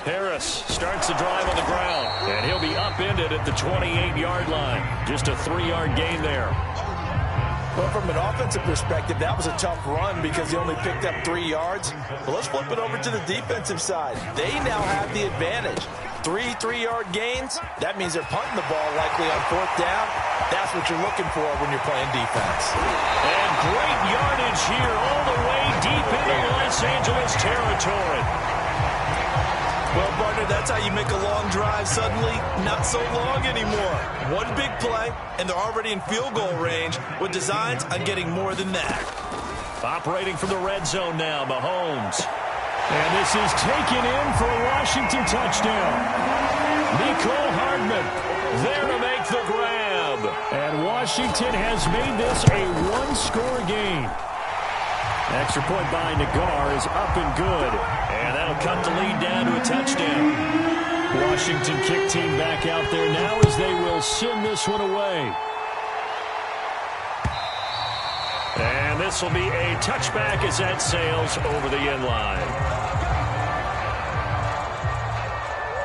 Harris starts the drive on the ground, and he'll be upended at the 28-yard line. Just a 3-yard gain there. Well, from an offensive perspective, that was a tough run because he only picked up 3 yards. But let's flip it over to the defensive side. They now have the advantage. 3-3-yard gains, that means they're punting the ball likely on 4th down. That's what you're looking for when you're playing defense. And great yardage here all the way deep into Los Angeles territory. Well, partner, that's how you make a long drive suddenly not so long anymore. One big play, and they're already in field goal range with designs on getting more than that. Operating from the red zone now, Mahomes. And this is taken in for a Washington touchdown. Mecole Hardman there to make the grab. And Washington has made this a one-score game. Extra point by Nagar is up and good. And that'll cut the lead down to a touchdown. Washington kick team back out there now as they will send this one away. And this will be a touchback as that sails over the end line.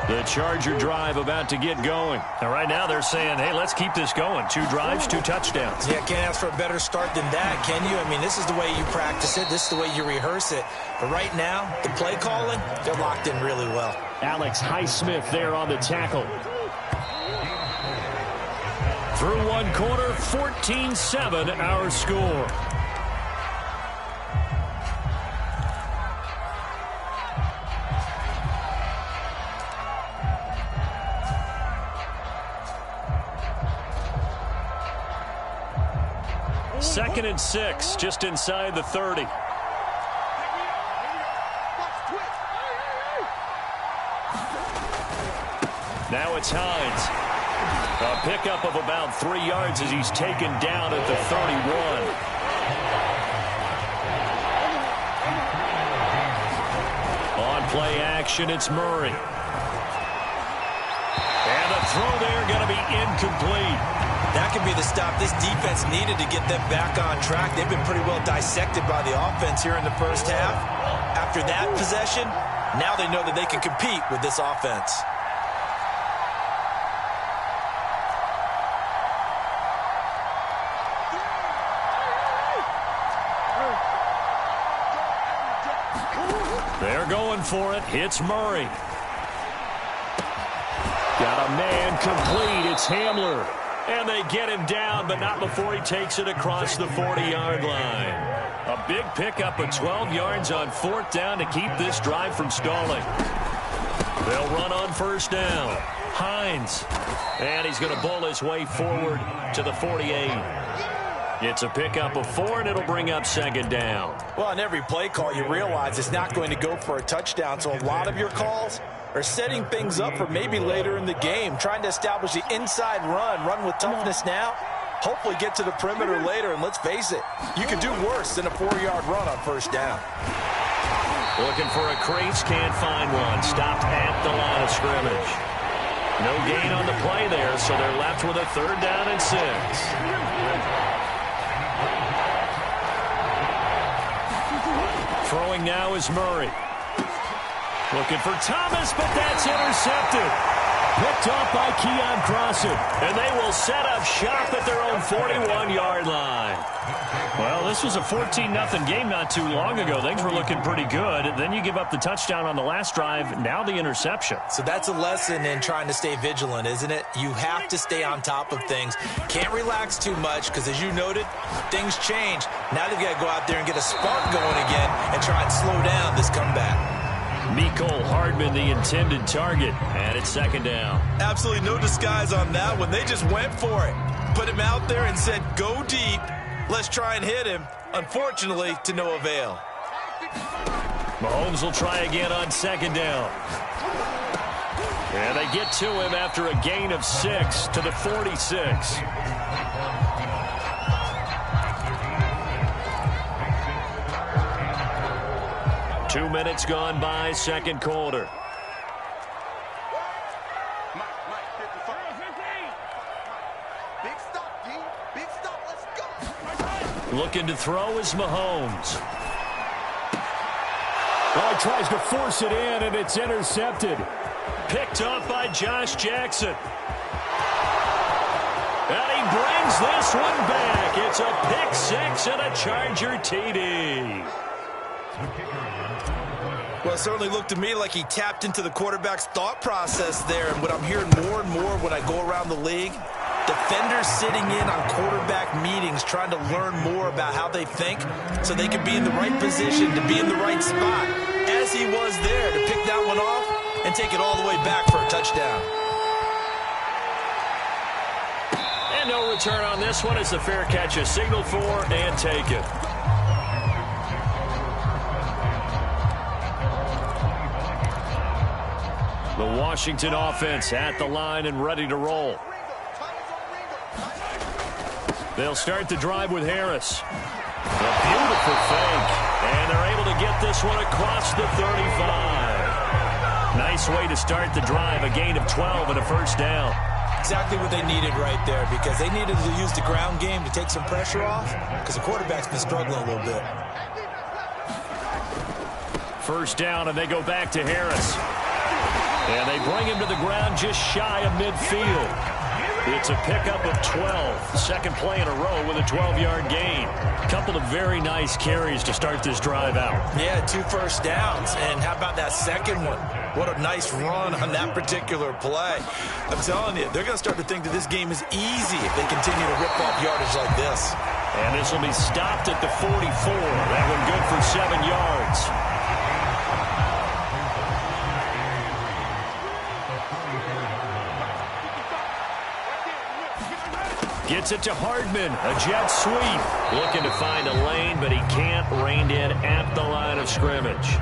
The Charger drive about to get going. And right now they're saying, hey, let's keep this going. 2 drives, 2 touchdowns. Yeah, can't ask for a better start than that, can you? I mean, this is the way you practice it. This is the way you rehearse it. But right now, the play calling, they're locked in really well. Alex Highsmith there on the tackle. Through one quarter, 14-7 our score. Second and 6, just inside the 30. Now it's Hines. A pickup of about 3 yards as he's taken down at the 31. On play action, it's Murray. And the throw there going to be incomplete. That could be the stop this defense needed to get them back on track. They've been pretty well dissected by the offense here in the first half. After that possession, now they know that they can compete with this offense. They're going for it. It's Murray. Got a man complete. It's Hamler. And they get him down, but not before he takes it across the 40-yard line. A big pickup of 12 yards on 4th down to keep this drive from stalling. They'll run on 1st down. Hines. And he's going to bull his way forward to the 48. It's a pickup of 4, and it'll bring up 2nd down. Well, on every play call, you realize it's not going to go for a touchdown, so a lot of your calls are setting things up for maybe later in the game, trying to establish the inside run with toughness now, hopefully get to the perimeter later, and let's face it, you can do worse than a 4-yard run on 1st down. Looking for a crease, can't find one. Stopped at the line of scrimmage. No gain on the play there, so they're left with a 3rd down and 6. Throwing now is Murray. Looking for Thomas, but that's intercepted. Picked off by Keon Crossan. And they will set up shop at their own 41-yard line. Well, this was a 14-0 game not too long ago. Things were looking pretty good. Then you give up the touchdown on the last drive. Now the interception. So that's a lesson in trying to stay vigilant, isn't it? You have to stay on top of things. Can't relax too much because, as you noted, things change. Now they've got to go out there and get a spark going again and try and slow down this comeback. Mecole Hardman, the intended target, and it's 2nd down. Absolutely no disguise on that one. They just went for it. Put him out there and said, go deep. Let's try and hit him. Unfortunately, to no avail. Mahomes will try again on 2nd down. And they get to him after a gain of 6 to the 46. 2 minutes gone by, 2nd quarter. Looking to throw is Mahomes. Oh, he tries to force it in, and it's intercepted. Picked up by Josh Jackson. And he brings this one back. It's a pick six and a Charger TD. Well, it certainly looked to me like he tapped into the quarterback's thought process there. And what I'm hearing more and more when I go around the league, defenders sitting in on quarterback meetings trying to learn more about how they think so they can be in the right position to be in the right spot, as he was there to pick that one off and take it all the way back for a touchdown. And no return on this one as the fair catch is signaled for and taken. The Washington offense at the line and ready to roll. They'll start the drive with Harris. A beautiful fake. And they're able to get this one across the 35. Nice way to start the drive. A gain of 12 and a first down. Exactly what they needed right there, because they needed to use the ground game to take some pressure off, because the quarterback's been struggling a little bit. First down, and they go back to Harris. And they bring him to the ground just shy of midfield. It's a pickup of 12. Second play in a row with a 12-yard gain. A couple of very nice carries to start this drive out. Yeah, 2 first downs. And how about that second one? What a nice run on that particular play. I'm telling you, they're going to start to think that this game is easy if they continue to rip off yardage like this. And this will be stopped at the 44. That one good for 7 yards. Gets it to Hardman. A jet sweep. Looking to find a lane, but he can't. Reined in at the line of scrimmage.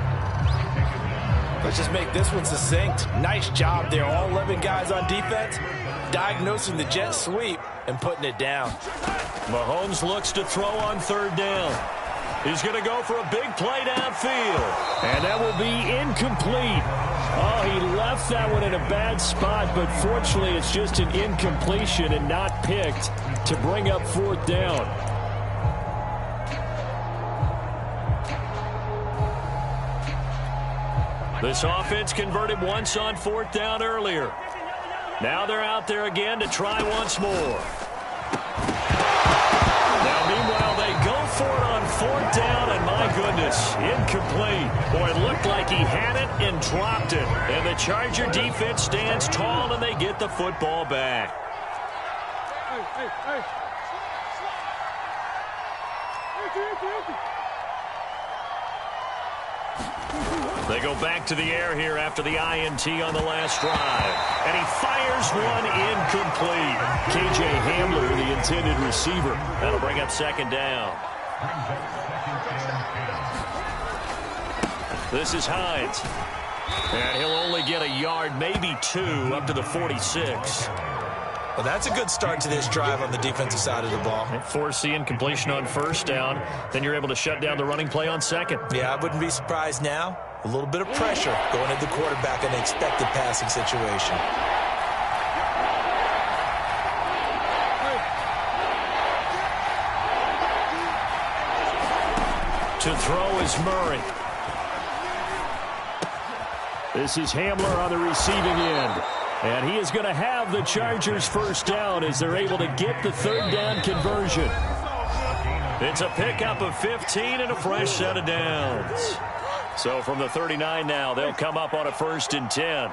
Let's just make this one succinct. Nice job there. All 11 guys on defense diagnosing the jet sweep and putting it down. Mahomes looks to throw on third down. He's going to go for a big play downfield. And that will be incomplete. Oh, he left that one in a bad spot, but fortunately it's just an incompletion and not picked to bring up fourth down. This offense converted once on fourth down earlier. Now they're out there again to try once more. Now, meanwhile, they go for it on fourth down, and my goodness, incomplete. Boy, it looked like he had it and dropped it. And the Charger defense stands tall, and they get the football back. They go back to the air here after the INT on the last drive. And he fires one incomplete. KJ Hamler, the intended receiver. That'll bring up second down. This is Hines. And he'll only get a yard, maybe 2, up to the 46. Well, that's a good start to this drive on the defensive side of the ball. Force the incompletion on first down. Then you're able to shut down the running play on second. Yeah, I wouldn't be surprised now. A little bit of pressure going at the quarterback in an expected passing situation. To throw is Murray. This is Hamler on the receiving end. And he is going to have the Chargers first down as they're able to get the third down conversion. It's a pickup of 15 and a fresh set of downs. So from the 39 now, they'll come up on a 1st and 10.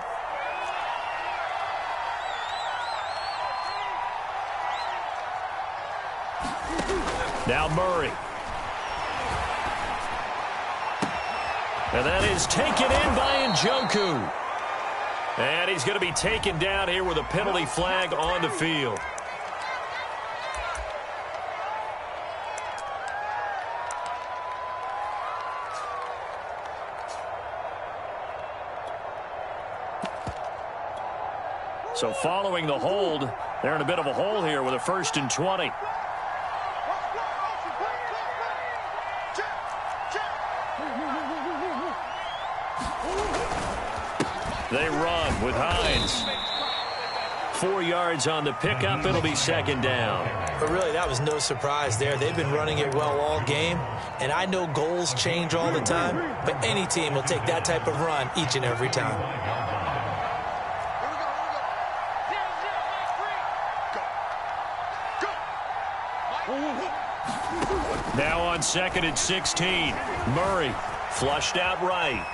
Now Murray. And that is taken in by Njoku. And he's going to be taken down here with a penalty flag on the field. So following the hold, they're in a bit of a hole here with a 1st and 20. They run with Hines. 4 yards on the pickup. It'll be second down. But really, that was no surprise there. They've been running it well all game, and I know goals change all the time, but any team will take that type of run each and every time. Now on 2nd and 16, Murray flushed out right.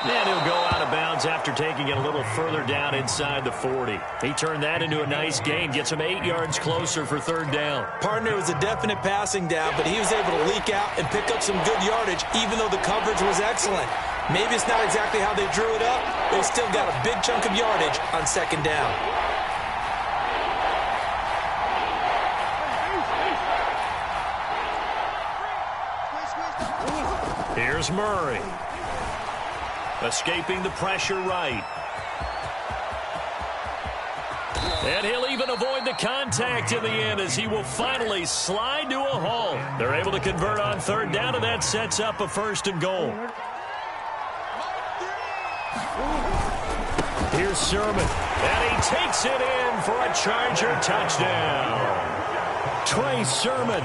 And he'll go out of bounds after taking it a little further down inside the 40. He turned that into a nice gain, gets him 8 yards closer for third down. Partner was a definite passing down, but he was able to leak out and pick up some good yardage, even though the coverage was excellent. Maybe it's not exactly how they drew it up, but he still got a big chunk of yardage on second down. Here's Murray. Escaping the pressure right. And he'll even avoid the contact in the end as he will finally slide to a halt. They're able to convert on third down, and that sets up a 1st and goal. Here's Sermon. And he takes it in for a Charger touchdown. Trey Sermon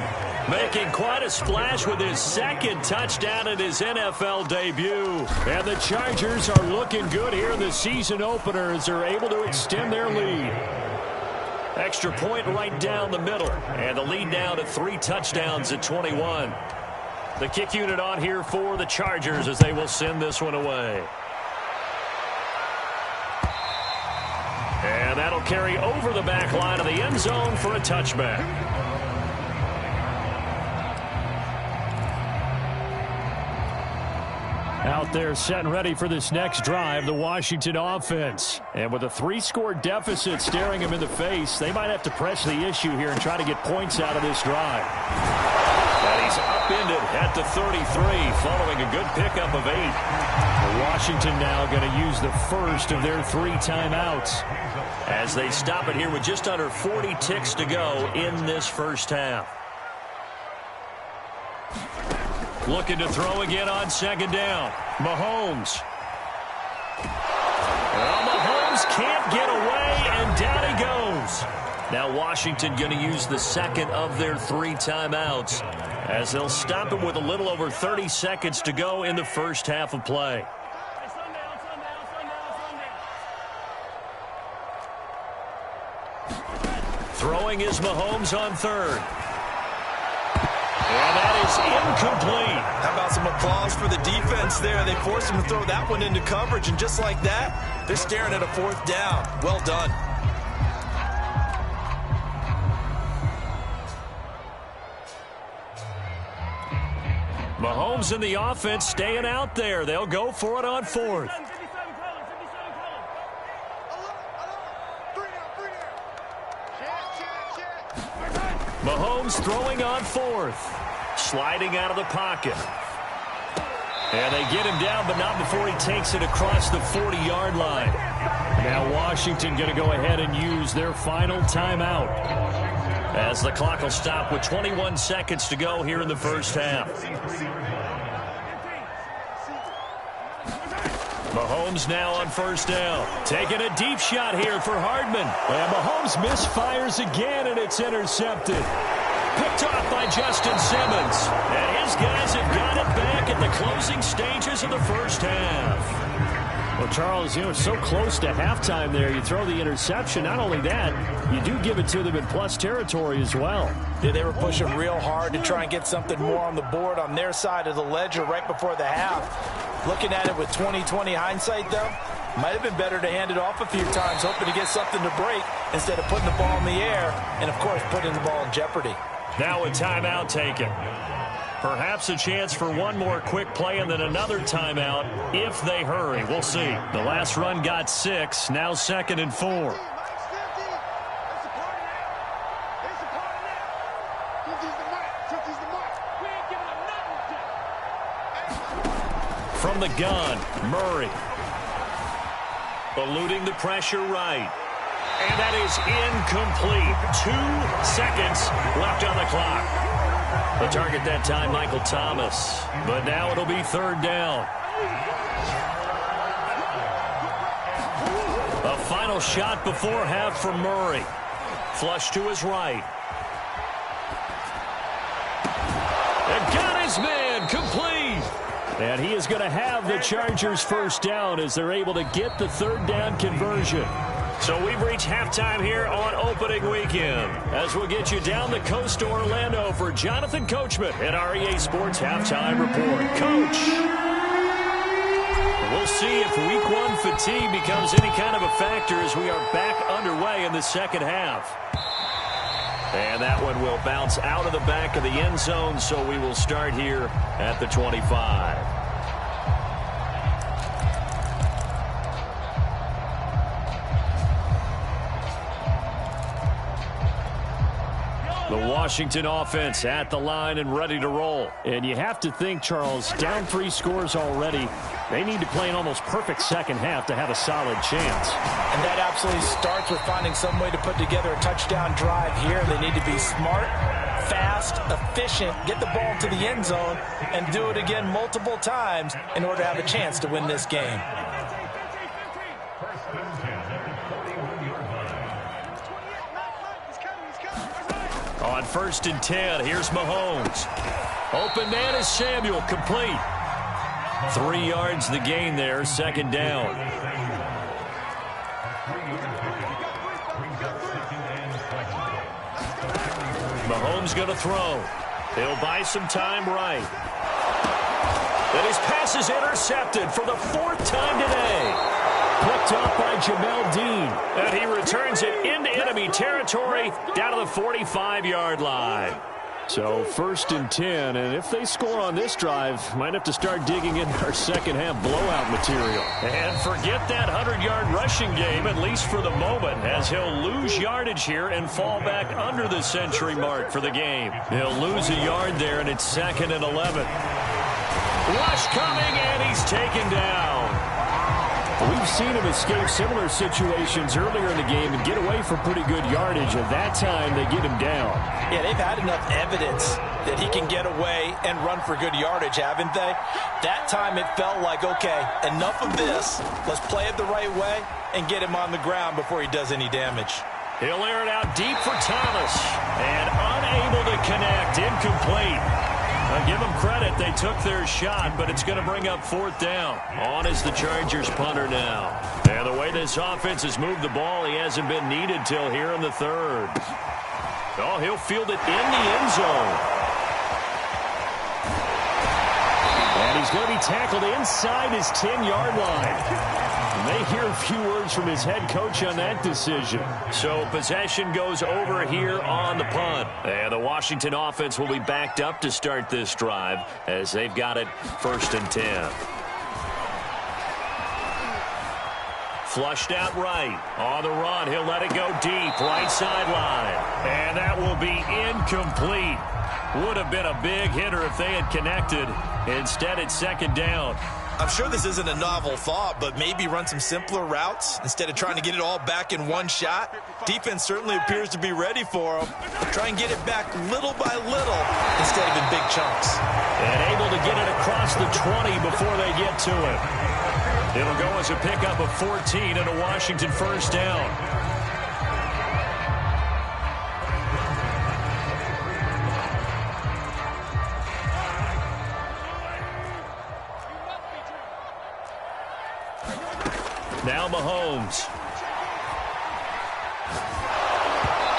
making quite a splash with his 2nd touchdown in his NFL debut. And the Chargers are looking good here in the season opener as they're able to extend their lead. Extra point right down the middle. And the lead now to 3 touchdowns at 21. The kick unit on here for the Chargers as they will send this one away. And that'll carry over the back line of the end zone for a touchback. Out there set and ready for this next drive, the Washington offense. And with a 3-score deficit staring them in the face, they might have to press the issue here and try to get points out of this drive. And he's upended at the 33 following a good pickup of 8. Washington now going to use the first of their 3 timeouts as they stop it here with just under 40 ticks to go in this first half. Looking to throw again on 2nd down. Mahomes. Well, Mahomes can't get away, and down he goes. Now Washington going to use the 2nd of their 3 timeouts as they'll stop him with a little over 30 seconds to go in the first half of play. Throwing is Mahomes on 3rd. And that is incomplete. How about some applause for the defense there? They forced him to throw that one into coverage, and just like that, they're staring at a 4th down. Well done. Mahomes and the offense staying out there. They'll go for it on 4th. Mahomes throwing on 4th. Sliding out of the pocket. And they get him down, but not before he takes it across the 40-yard line. Now Washington going to go ahead and use their final timeout as the clock will stop with 21 seconds to go here in the first half. Mahomes now on 1st down. Taking a deep shot here for Hardman. And Mahomes misfires again, and it's intercepted. Picked off by Justin Simmons. And his guys have got it back at the closing stages of the first half. Well, Charles, you know, so close to halftime there. You throw the interception. Not only that, you do give it to them in plus territory as well. Yeah, they were pushing real hard to try and get something more on the board on their side of the ledger right before the half. Looking at it with 20/20 hindsight, though, might have been better to hand it off a few times, hoping to get something to break instead of putting the ball in the air and, of course, putting the ball in jeopardy. Now a timeout taken. Perhaps a chance for one more quick play and then another timeout if they hurry. We'll see. The last run got 6. Now 2nd and 4. From the gun, Murray. Eluding the pressure right. And that is incomplete. 2 seconds left on the clock. The target that time, Michael Thomas. But now it'll be 3rd down. A final shot before half for Murray. Flush to his right. And got his man complete. And he is going to have the Chargers first down as they're able to get the third down conversion. So we've reached halftime here on opening weekend. As we'll get you down the coast to Orlando for Jonathan Coachman at our EA Sports Halftime Report. Coach. We'll see if week one fatigue becomes any kind of a factor as we are back underway in the second half. And that one will bounce out of the back of the end zone, so we will start here at the 25. The Washington offense at the line and ready to roll. And you have to think, Charles, down 3 scores already. They need to play an almost perfect second half to have a solid chance. And that absolutely starts with finding some way to put together a touchdown drive here. They need to be smart, fast, efficient, get the ball to the end zone, and do it again multiple times in order to have a chance to win this game. On 1st and 10, here's Mahomes. Open man is Samuel, complete. 3 yards the gain there, second down. Mahomes going to throw. He'll buy some time right. And his pass is intercepted for the 4th time today. Picked up by Jamel Dean. And he returns it into enemy territory down to the 45-yard line. So 1st and 10, and if they score on this drive, might have to start digging into our second half blowout material. And forget that 100-yard rushing game, at least for the moment, as he'll lose yardage here and fall back under the century mark for the game. He'll lose a yard there, and it's 2nd and 11. Rush coming, and he's taken down. We've seen him escape similar situations earlier in the game and get away from pretty good yardage, and that time they get him down. Yeah, they've had enough evidence that he can get away and run for good yardage, haven't they? That time it felt like, okay, enough of this. Let's play it the right way and get him on the ground before he does any damage. He'll air it out deep for Thomas, and unable to connect, incomplete. I'll give them credit. They took their shot, but it's going to bring up 4th down. On is the Chargers punter now. And the way this offense has moved the ball, he hasn't been needed till here in the 3rd. Oh, he'll field it in the end zone. And he's going to be tackled inside his 10-yard line. And they hear a few words from his head coach on that decision. So possession goes over here on the punt. And the Washington offense will be backed up to start this drive as they've got it 1st and 10. Flushed out right. On the run, he'll let it go deep. Right sideline. And that will be incomplete. Would have been a big hitter if they had connected. Instead, it's 2nd down. I'm sure this isn't a novel thought, but maybe run some simpler routes instead of trying to get it all back in one shot. Defense certainly appears to be ready for them. Try and get it back little by little instead of in big chunks. And able to get it across the 20 before they get to it. It'll go as a pickup of 14 and a Washington first down. Now Mahomes.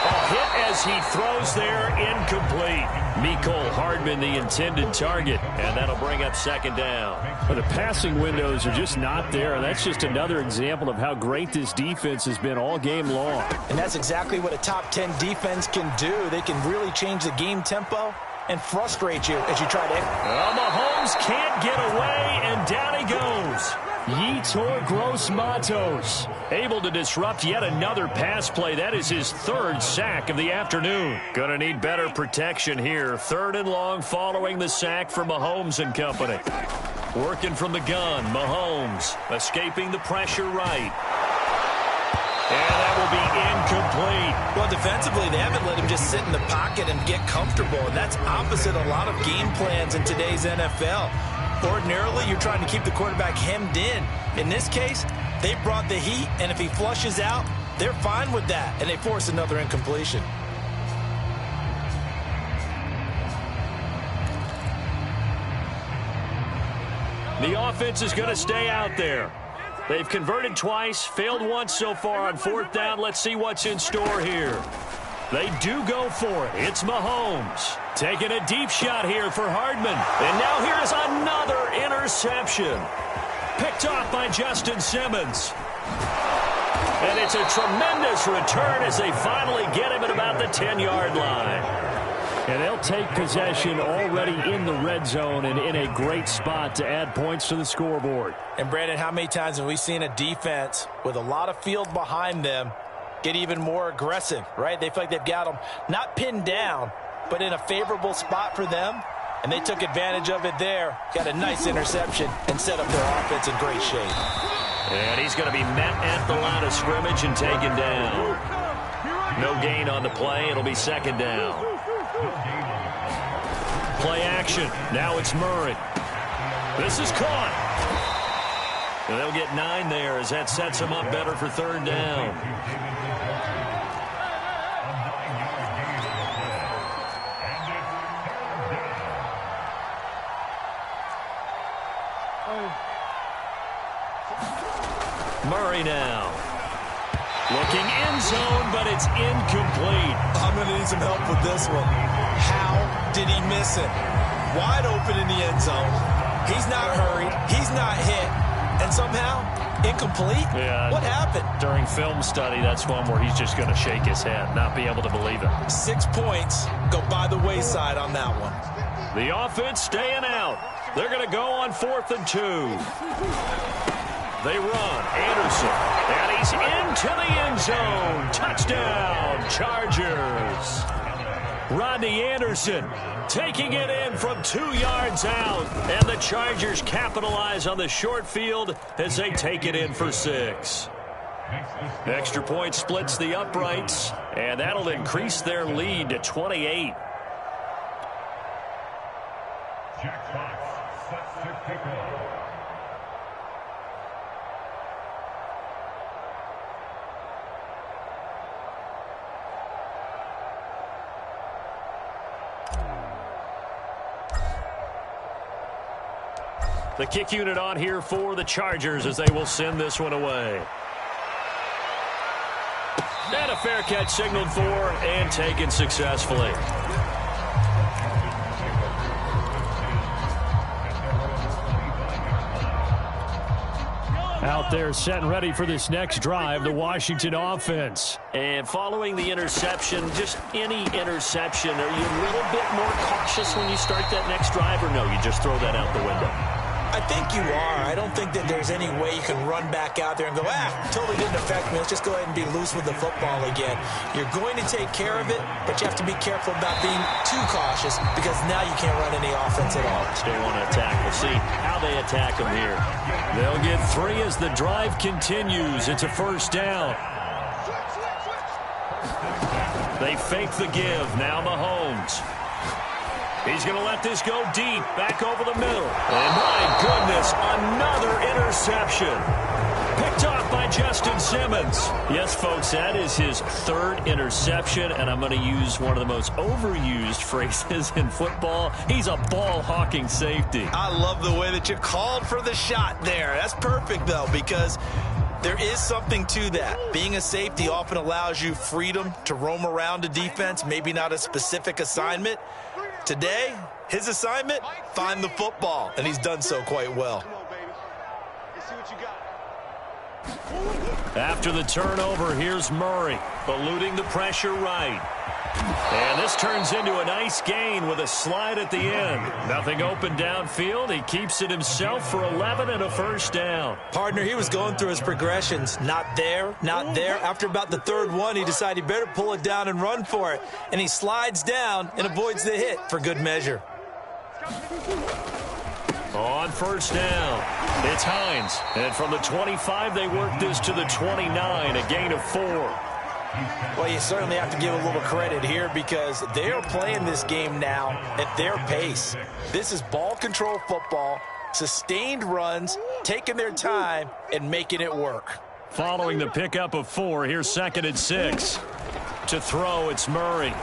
A hit as he throws there, incomplete. Mecole Hardman, the intended target, and that'll bring up 2nd down. But the passing windows are just not there, and that's just another example of how great this defense has been all game long. And that's exactly what a top 10 defense can do. They can really change the game tempo and frustrate you as you try to... Well, Mahomes can't get away, and down he goes. Yetur Gross-Matos able to disrupt yet another pass play. That is his 3rd sack of the afternoon. Gonna need better protection here. 3rd and long following the sack for Mahomes and company. Working from the gun, Mahomes escaping the pressure right. And that will be incomplete. Well, defensively, they haven't let him just sit in the pocket and get comfortable, and that's opposite a lot of game plans in today's NFL. Ordinarily, you're trying to keep the quarterback hemmed in. In this case, they brought the heat, and if he flushes out, they're fine with that, and they force another incompletion. The offense is going to stay out there. They've converted twice, failed once so far on fourth down. Let's see what's in store here. They do go for it. It's Mahomes taking a deep shot here for Hardman. And now here's another interception. Picked off by Justin Simmons. And it's a tremendous return as they finally get him at about the 10-yard line. And they'll take possession already in the red zone and in a great spot to add points to the scoreboard. And, Brandon, how many times have we seen a defense with a lot of field behind them get even more aggressive, right? They feel like they've got them not pinned down, but in a favorable spot for them. And they took advantage of it there. Got a nice interception and set up their offense in great shape. And he's going to be met at the line of scrimmage and taken down. No gain on the play. It'll be second down. Play action. Now it's Murray. This is caught. And they'll get 9 there as that sets them up better for third down. Murray now. Looking end zone, but it's incomplete. I'm going to need some help with this one. How did he miss it? Wide open in the end zone. He's not hurried. He's not hit. And somehow, incomplete? Yeah. What happened? During film study, that's one where he's just going to shake his head, not be able to believe it. 6 points go by the wayside on that one. The offense staying out. They're going to go on 4th and 2. They run. Anderson. And he's into the end zone. Touchdown, Chargers. Rodney Anderson taking it in from 2 yards out. And the Chargers capitalize on the short field as they take it in for 6. Extra point splits the uprights, and that'll increase their lead to 28. Jack Fox sets to kick off. The kick unit on here for the Chargers as they will send this one away. And a fair catch signaled for and taken successfully. Out there set and ready for this next drive, the Washington offense. And following the interception, just any interception, are you a little bit more cautious when you start that next drive, or no, you just throw that out the window? I think you are. I don't think that there's any way you can run back out there and go, totally didn't affect me. Let's just go ahead and be loose with the football again. You're going to take care of it, but you have to be careful about being too cautious because now you can't run any offense at all. They want to attack. We'll see how they attack them here. They'll get 3 as the drive continues. It's a first down. They fake the give. Now Mahomes. He's going to let this go deep, back over the middle. And my goodness, another interception. Picked off by Justin Simmons. Yes, folks, that is his 3rd interception, and I'm going to use one of the most overused phrases in football. He's a ball-hawking safety. I love the way that you called for the shot there. That's perfect, though, because there is something to that. Being a safety often allows you freedom to roam around a defense, maybe not a specific assignment. Today, his assignment, find the football, and he's done so quite well. After the turnover, here's Murray, eluding the pressure right. And this turns into a nice gain with a slide at the end. Nothing open downfield. He keeps it himself for 11 and a first down. Partner, he was going through his progressions. Not there, not there. After about the 3rd one, he decided he better pull it down and run for it. And he slides down and avoids the hit for good measure. On first down, it's Hines. And from the 25, they work this to the 29, a gain of 4. Well, you certainly have to give a little credit here because they are playing this game now at their pace. This is ball control football. Sustained runs, taking their time, and making it work. Following the pickup of 4, here's 2nd and 6. To throw, it's Murray.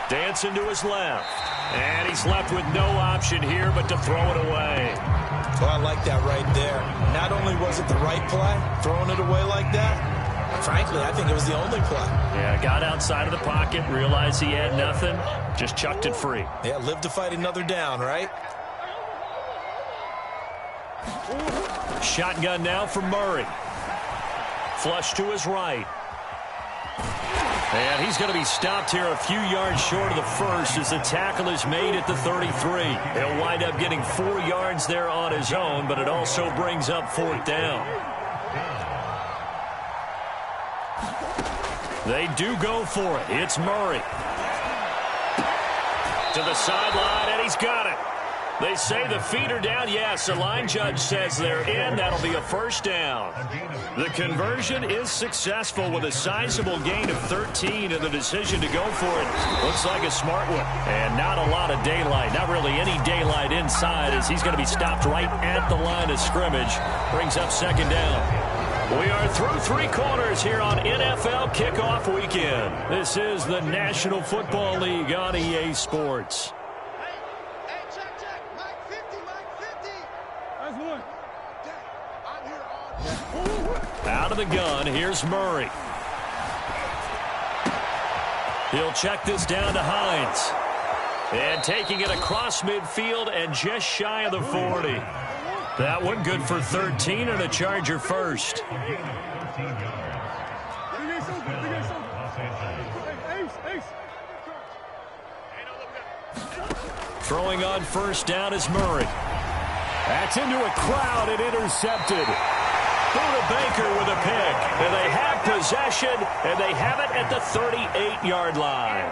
Dancing to his left. And he's left with no option here but to throw it away. Well, I like that right there. Not only was it the right play, throwing it away like that, frankly, I think it was the only play. Yeah, got outside of the pocket, realized he had nothing, just chucked it free. Yeah, live to fight another down, right? Shotgun now for Murray. Flush to his right. And he's going to be stopped here a few yards short of the first as the tackle is made at the 33. He'll wind up getting 4 yards there on his own, but it also brings up 4th down. They do go for it. It's Murray. To the sideline, and he's got it. They say the feet are down. Yes, the line judge says they're in. That'll be a 1st down. The conversion is successful with a sizable gain of 13, and the decision to go for it looks like a smart one. And not a lot of daylight, not really any daylight inside, as he's going to be stopped right at the line of scrimmage. Brings up 2nd down. We are through 3 quarters here on NFL Kickoff Weekend. This is the National Football League on EA Sports. Out of the gun, here's Murray. He'll check this down to Hines. And taking it across midfield and just shy of the 40. That one good for 13 and a Charger first. Throwing on 1st down is Murray. That's into a crowd and intercepted. Buda Baker with a pick. And they have possession, and they have it at the 38-yard line.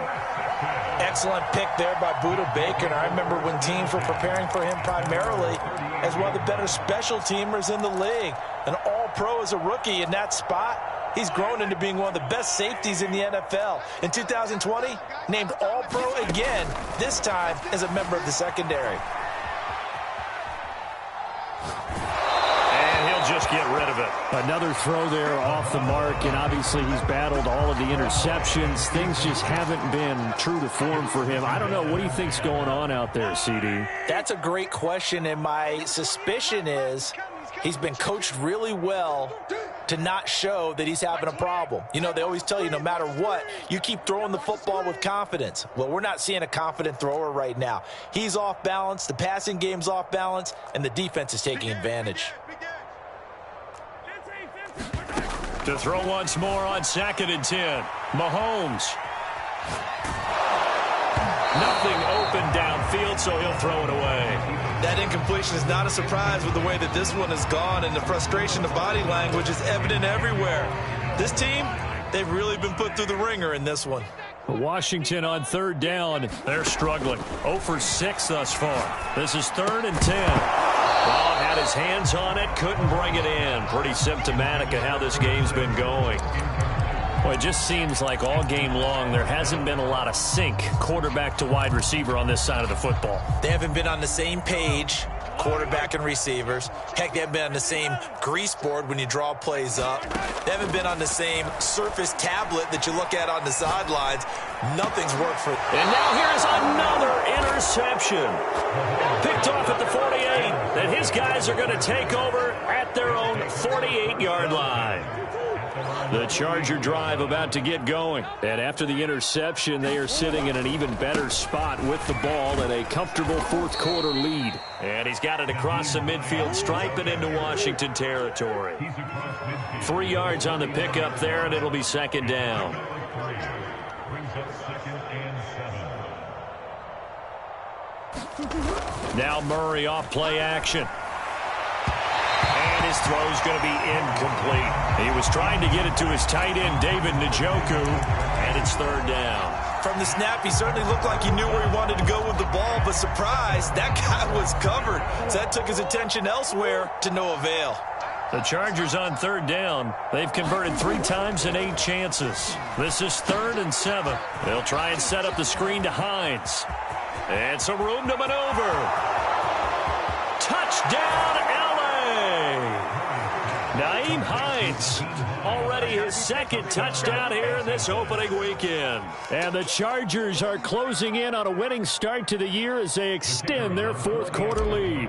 Excellent pick there by Buda Baker. And I remember when teams were preparing for him primarily as one of the better special teamers in the league. An all-pro as a rookie in that spot. He's grown into being one of the best safeties in the NFL. In 2020, named all-pro again, this time as a member of the secondary. Just get rid of it. Another throw there off the mark, and obviously he's battled all of the interceptions. Things just haven't been true to form for him. I don't know. What do you think's going on out there, CD? That's a great question, and my suspicion is he's been coached really well to not show that he's having a problem. You know, they always tell you no matter what, you keep throwing the football with confidence. Well, we're not seeing a confident thrower right now. He's off balance, the passing game's off balance, and the defense is taking advantage. To throw once more on 2nd and 10. Mahomes. Nothing open downfield, so he'll throw it away. That incompletion is not a surprise with the way that this one has gone, and the frustration of body language is evident everywhere. This team, they've really been put through the ringer in this one. Washington on 3rd down. They're struggling. 0 for 6 thus far. This is 3rd and 10. Well, had his hands on it, couldn't bring it in. Pretty symptomatic of how this game's been going. Well, it just seems like all game long there hasn't been a lot of sync quarterback to wide receiver on this side of the football. They haven't been on the same page, quarterback and receivers. Heck, they haven't been on the same grease board when you draw plays up. They haven't been on the same Surface tablet that you look at on the sidelines. Nothing's worked for them. And now here's another interception. Picked off at the 48. And his guys are going to take over at their own 48-yard line. The Charger drive about to get going. And after the interception, they are sitting in an even better spot with the ball and a comfortable 4th quarter lead. And he's got it across the midfield stripe and into Washington territory. 3 yards on the pickup there, and it'll be 2nd down. Now Murray off play action. And his throw's going to be incomplete. He was trying to get it to his tight end, David Njoku, and it's 3rd down. From the snap, he certainly looked like he knew where he wanted to go with the ball, but surprise, that guy was covered. So that took his attention elsewhere to no avail. The Chargers on 3rd down. They've converted 3 times in 8 chances. This is 3rd and 7. They'll try and set up the screen to Hines. And some room to maneuver. Touchdown, L.A. Nyheim Hines, already his second touchdown here in this opening weekend. And the Chargers are closing in on a winning start to the year as they extend their fourth quarter lead.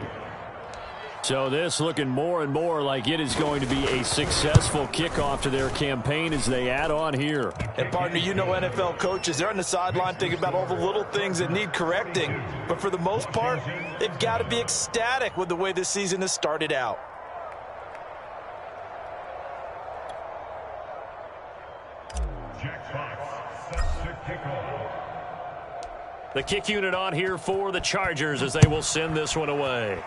So this looking more and more like it is going to be a successful kickoff to their campaign as they add on here. And partner, you know NFL coaches, they're on the sideline thinking about all the little things that need correcting. But for the most part, they've got to be ecstatic with the way this season has started out. The kick unit on here for the Chargers as they will send this one away.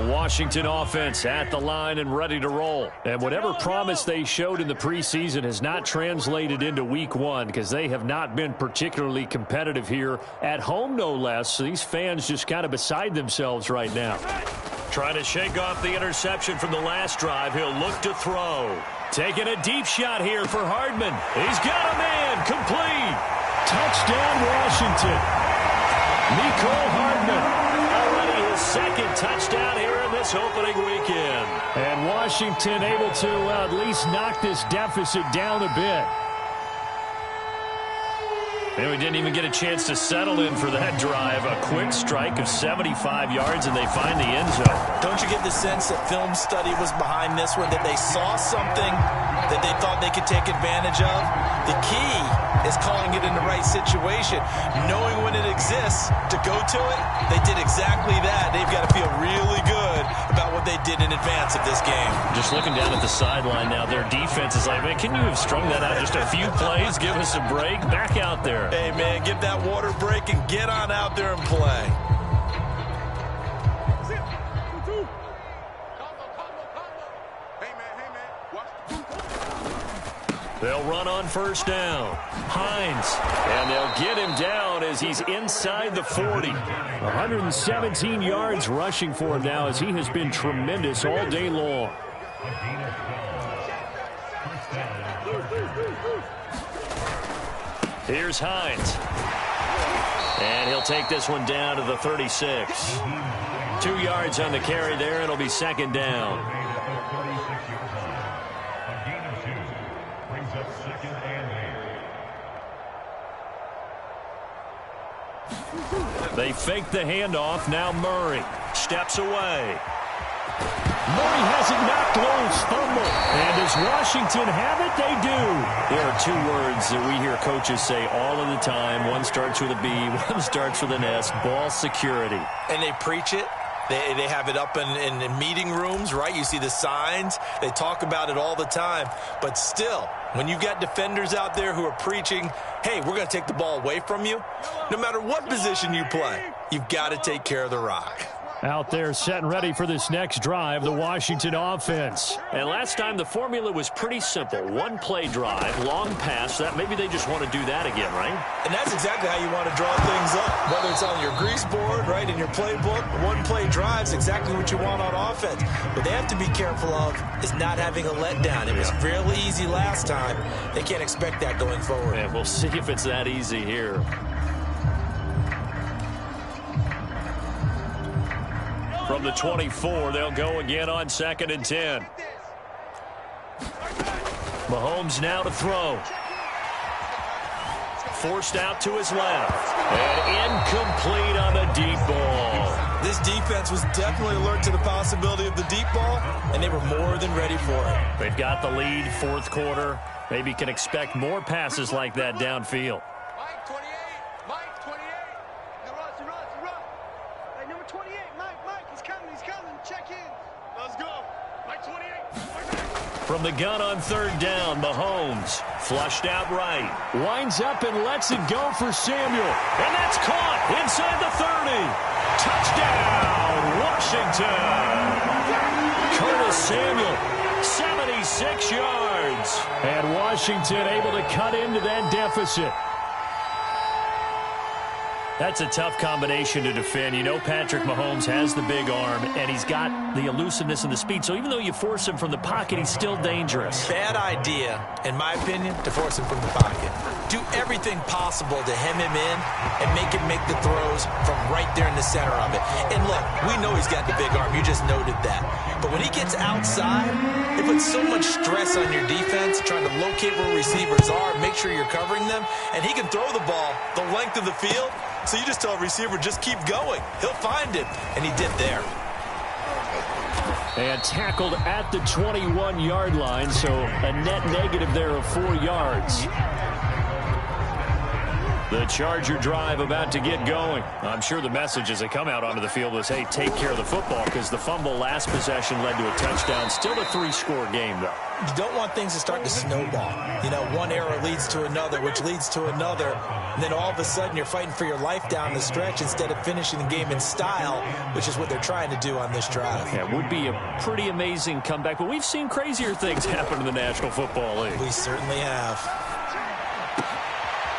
Washington offense at the line and ready to roll. And whatever promise they showed in the preseason has not translated into week one because they have not been particularly competitive here at home, no less. So these fans just kind of beside themselves right now. Trying to shake off the interception from the last drive. He'll look to throw. Taking a deep shot here for Hardman. He's got a man. Complete. Touchdown, Washington. Nicole Hardman. Already his second touchdown here in this opening weekend. And Washington able to at least knock this deficit down a bit. And we didn't even get a chance to settle in for that drive. A quick strike of 75 yards, and they find the end zone. Don't you get the sense that film study was behind this one, that they saw something that they thought they could take advantage of? The key is calling it in the right situation, knowing when it exists to go to it. They did exactly that. They've got to feel really good about what they did in advance of this game. Just looking down at the sideline now, their defense is like, man, can you have strung that out just a few plays? Give us a break. Back out there. Hey, man, give that water break and get on out there and play. They'll run on first down. Hines. And they'll get him down as he's inside the 40. 117 yards rushing for him now as he has been tremendous all day long. Here's Hines. And he'll take this one down to the 36. 2 yards on the carry there. It'll be second down. They fake the handoff. Now Murray steps away. Murray has it knocked loose. Fumble. And does Washington have it? They do. There are two words that we hear coaches say all of the time. One starts with a B, one starts with an S. Ball security. And they preach it. They have it up in meeting rooms, right? You see the signs. They talk about it all the time. But still, when you've got defenders out there who are preaching, hey, we're going to take the ball away from you, no matter what position you play, you've got to take care of the rock. Out there set and ready for this next drive, the Washington offense. And last time the formula was pretty simple. One play drive, long pass. That maybe they just want to do that again, right? And that's exactly how you want to draw things up. Whether it's on your grease board, right, in your playbook, one play drive is exactly what you want on offense. What they have to be careful of is not having a letdown. It was fairly easy last time. They can't expect that going forward. And we'll see if it's that easy here. From the 24, they'll go again on 2nd and 10. Mahomes now to throw. Forced out to his left. And incomplete on the deep ball. This defense was definitely alert to the possibility of the deep ball, and they were more than ready for it. They've got the lead, fourth quarter. Maybe can expect more passes like that downfield. Mike, 28. Mike, 28. Run. Hey, number 28. Mike, he's coming. Check in. Let's go. Mike, 28. From the gun on third down, Mahomes flushed out right. Winds up and lets it go for Samuel. And that's caught inside the 30. Touchdown, Washington. Curtis Samuel 76 yards. And Washington able to cut into that deficit. That's a tough combination to defend. You know Patrick Mahomes has the big arm, and he's got the elusiveness and the speed. So even though you force him from the pocket, he's still dangerous. Bad idea, in my opinion, to force him from the pocket. Do everything possible to hem him in and make him make the throws from right there in the center of it. And look, we know he's got the big arm. You just noted that. But when he gets outside, it puts so much stress on your defense, trying to locate where receivers are, make sure you're covering them, and he can throw the ball the length of the field. So you just tell a receiver, just keep going. He'll find him, and he did there. And tackled at the 21-yard line, so a net negative there of 4 yards. The Charger drive about to get going. I'm sure the message as they come out onto the field was, hey, take care of the football, because the fumble last possession led to a touchdown. Still a 3-score game, though. You don't want things to start to snowball. You know, one error leads to another, which leads to another. And then all of a sudden you're fighting for your life down the stretch instead of finishing the game in style, which is what they're trying to do on this drive. Yeah, it would be a pretty amazing comeback, but we've seen crazier things happen in the National Football League. We certainly have.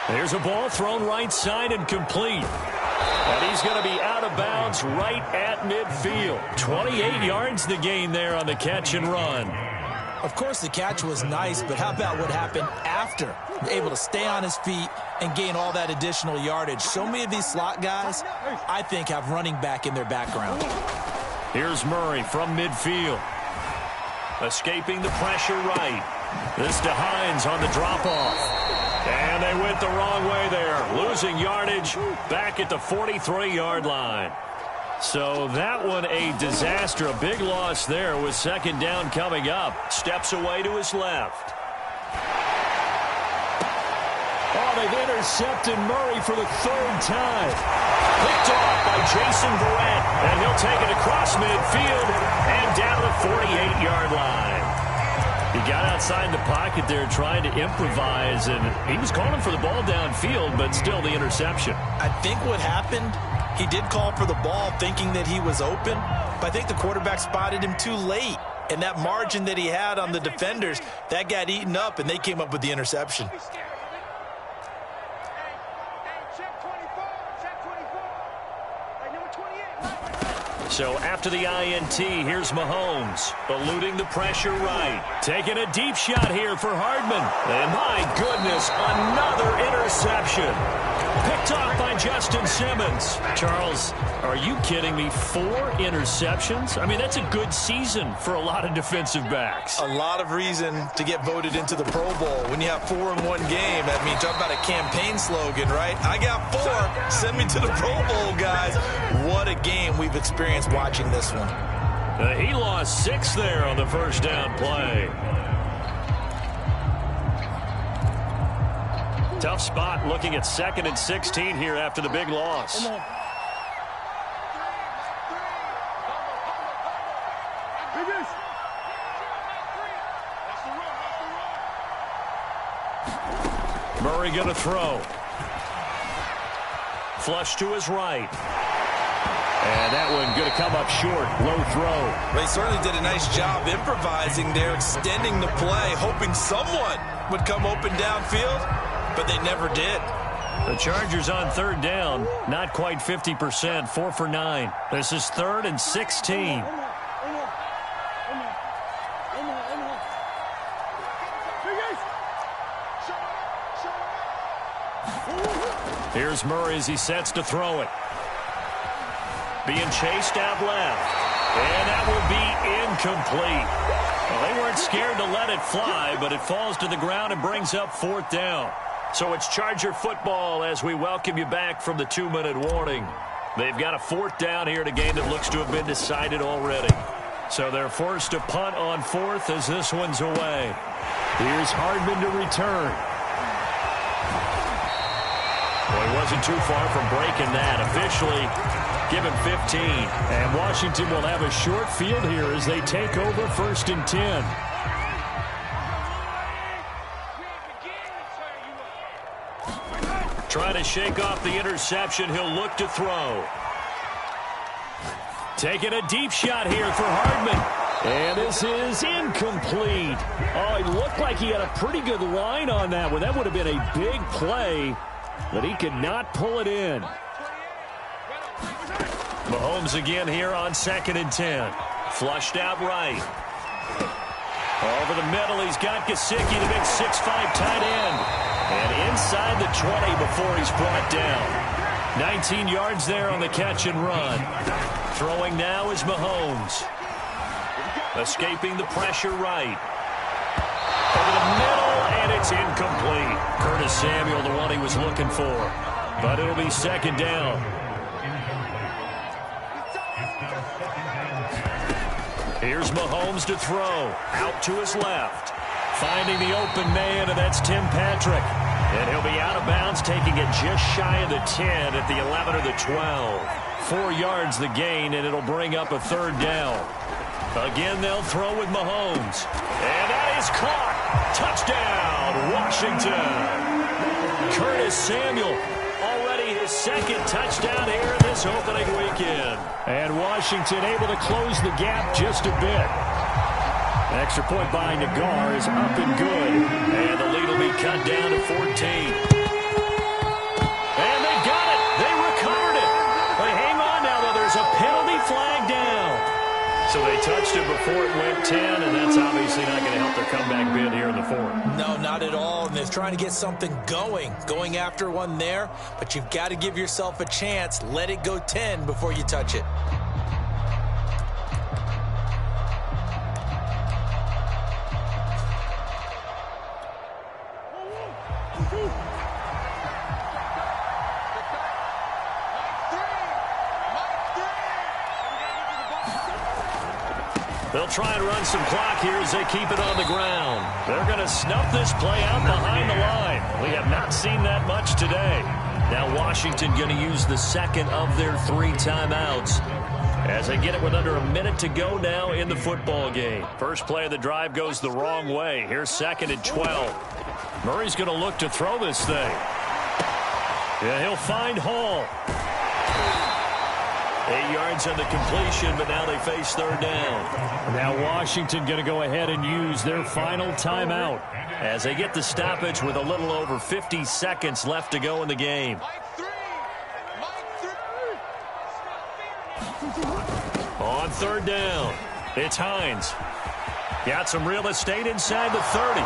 There's a ball thrown right side and complete. And he's going to be out of bounds right at midfield. 28 yards the gain there on the catch and run. Of course, the catch was nice, but how about what happened after? Able to stay on his feet and gain all that additional yardage. So many of these slot guys, I think, have running back in their background. Here's Murray from midfield. Escaping the pressure right. This to Hines on the drop-off. And they went the wrong way there. Losing yardage back at the 43-yard line. So that one a disaster. A big loss there with second down coming up. Steps away to his left. Oh, they've intercepted Murray for the 3rd time. Picked off by Jason Verrett. And he'll take it across midfield and down the 48-yard line. He got outside the pocket there trying to improvise, and he was calling for the ball downfield, but still the interception. I think what happened, he did call for the ball thinking that he was open, but I think the quarterback spotted him too late. And that margin that he had on the defenders, that got eaten up, and they came up with the interception. So after the INT, here's Mahomes, eluding the pressure right. Taking a deep shot here for Hardman. And my goodness, another interception. Picked off by Justin Simmons. Charles, are you kidding me? 4 interceptions? I mean, that's a good season for a lot of defensive backs. A lot of reason to get voted into the Pro Bowl. When you have 4 in one game, I mean, talk about a campaign slogan, right? I got 4. Send me to the Pro Bowl, guys. What a game we've experienced watching this one. He lost 6 there on the first down play. Tough spot looking at 2nd and 16 here after the big loss. Murray going to throw. Flush to his right. And that one going to come up short. Low throw. They certainly did a nice job improvising there, extending the play, hoping someone would come open downfield, but they never did. The Chargers on 3rd down, not quite 50%, 4 for 9. This is 3rd and 16. Here's Murray as he sets to throw it. Being chased out left. And that will be incomplete. Well, they weren't scared to let it fly, but it falls to the ground and brings up 4th down. So it's Charger football as we welcome you back from the 2-minute warning. They've got a 4th down here in a game that looks to have been decided already. So they're forced to punt on 4th as this one's away. Here's Hardman to return. Well, he wasn't too far from breaking that. Officially, give him 15. And Washington will have a short field here as they take over 1st and 10. Trying to shake off the interception. He'll look to throw. Taking a deep shot here for Hardman. And this is incomplete. Oh, it looked like he had a pretty good line on that one. That would have been a big play, but he could not pull it in. Mahomes again here on 2nd and 10. Flushed out right. Over the middle, he's got Gesicki, the big 6'5" tight end. And inside the 20 before he's brought down. 19 yards there on the catch and run. Throwing now is Mahomes. Escaping the pressure right. Over the middle, and it's incomplete. Curtis Samuel, the one he was looking for. But it'll be 2nd down. Here's Mahomes to throw. Out to his left. Finding the open man, and that's Tim Patrick. And he'll be out of bounds, taking it just shy of the 10 at the 11 or the 12. 4 yards the gain, and it'll bring up a 3rd down. Again, they'll throw with Mahomes. And that is caught. Touchdown, Washington. Curtis Samuel, already his 2nd touchdown here in this opening weekend. And Washington able to close the gap just a bit. Extra point by Nagar is up and good. And the lead will be cut down to 14. And they got it. They recovered it. But hang on now, though. There's a penalty flag down. So they touched it before it went 10, and that's obviously not going to help their comeback bid here in the 4th. No, not at all. And they're trying to get something going after one there. But you've got to give yourself a chance. Let it go 10 before you touch it. They'll try and run some clock here as they keep it on the ground. They're going to snuff this play out behind the line. We have not seen that much today. Now Washington going to use the 2nd of their 3 timeouts as they get it with under a minute to go now in the football game. First play of the drive goes the wrong way. Here's 2nd and 12. Murray's going to look to throw this thing. Yeah, he'll find Hall. 8 yards on the completion, but now they face 3rd down. Now Washington going to go ahead and use their final timeout as they get the stoppage with a little over 50 seconds left to go in the game. On 3rd down, it's Hines. Got some real estate inside the 30.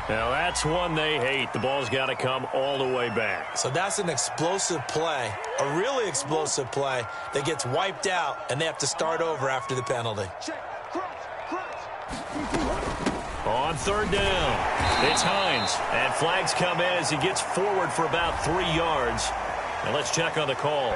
Now that's one they hate. The ball's got to come all the way back. So that's an explosive play, a really explosive play that gets wiped out, and they have to start over after the penalty. On 3rd down, it's Hines. And flags come in as he gets forward for about 3 yards. And let's check on the call.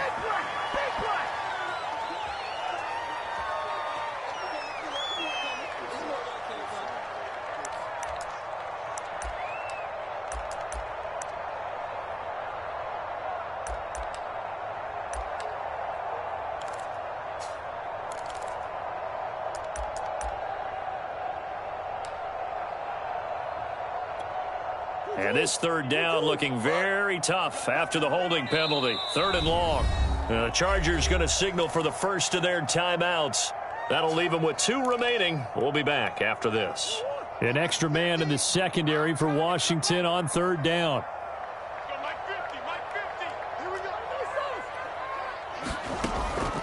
And this 3rd down looking very tough after the holding penalty. 3rd and long. The Chargers going to signal for the first of their timeouts. That'll leave them with 2 remaining. We'll be back after this. An extra man in the secondary for Washington on 3rd down.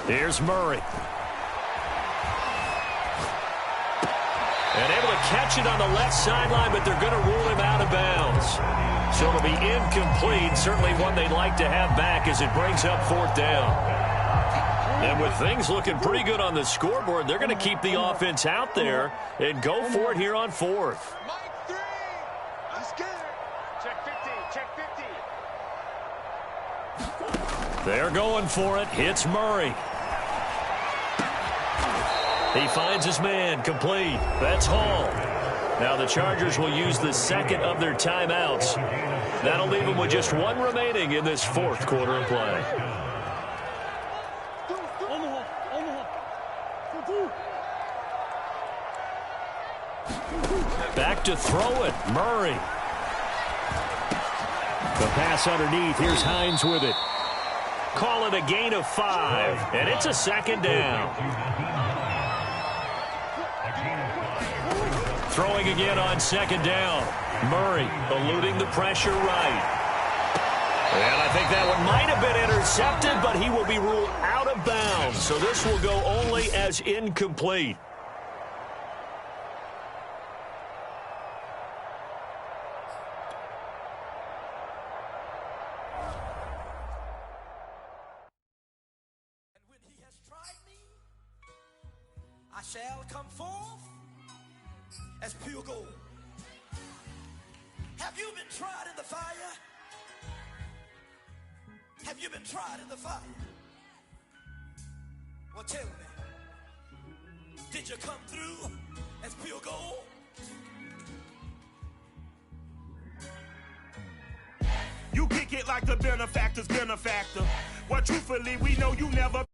Here's Murray. And able to catch it on the left sideline, but they're going to rule him out of bounds. So it'll be incomplete. Certainly one they'd like to have back as it brings up 4th down. And with things looking pretty good on the scoreboard, they're going to keep the offense out there and go for it here on 4th. They're going for it. Hits Murray. He finds his man, complete. That's Hall. Now the Chargers will use the 2nd of their timeouts. That'll leave them with just 1 remaining in this 4th quarter of play. Back to throw it, Murray. The pass underneath, here's Hines with it. Call it a gain of 5, and it's a second down. Throwing again on second down. Murray eluding the pressure right. And I think that one might have been intercepted, but he will be ruled out of bounds. So this will go only as incomplete. And when he has tried me, I shall come forth as pure gold. Have you been tried in the fire? Have you been tried in the fire? Well, tell me, did you come through as pure gold? You kick it like the benefactor's benefactor. Well, truthfully, we know you never